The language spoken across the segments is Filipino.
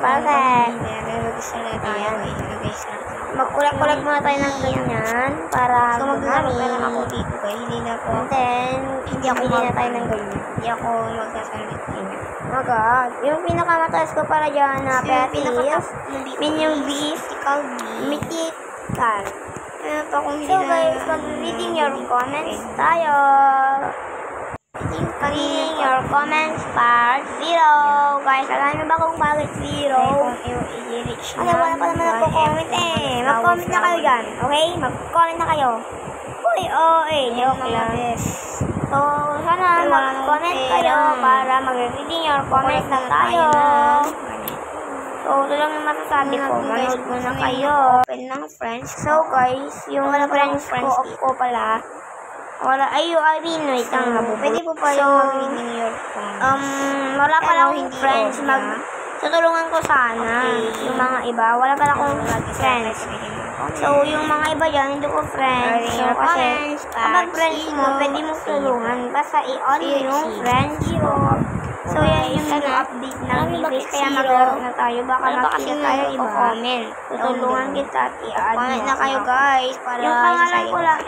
Perfect. Mag-isa na tayo. Magkulag-kulag muna tayo ng ganyan para Maglalaro gumamit. na lang ako dito guys. Hindi na ako. And then, hindi na tayo ng ganyan. Hindi ako magsasalit niya. Oh God. Yung pinakamataas ko para dyan na pet is Minion Beast, Ikaw, Mythical. Ano pa kung So guys, mag-reading your comments tayo. Reading your comments part 0. Guys, alam niyo ba kung bakit 0? Ano, wala pa naman nagko-comment eh. Mag-comment na kayo dyan, okay? Mag-comment na kayo. Uy, joke lang. So, sana mag-comment kayo para mag-reading your comments na tayo. So, ito lang yung masasabi ko. Manood muna kayo. Open ng friends. So, guys, yung friends ko pala, wala, wait lang nga po. Pwede po pa yung mag-reading your comments. Wala pala akong friends. Tutulungan ko sana yung mga iba. Wala pala akong friends. So, yung mga iba dyan, hindi ko friends. So, kasi, kapag friends mo, pwede mo tulungan. Basta i-on mo yung friends mo. So, yan yung update ng videos. Kaya maglaro na tayo. Baka makita tayo i-comment. Tutulungan kita at i-add mo. Comment na kayo guys. Yung pangalan ko lang,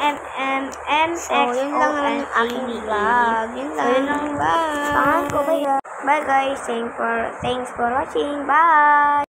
So, yun lang naman yung aking vlog. Yun lang. Bye. Pangalan ko ba yan? Bye guys. Thanks for watching. Bye.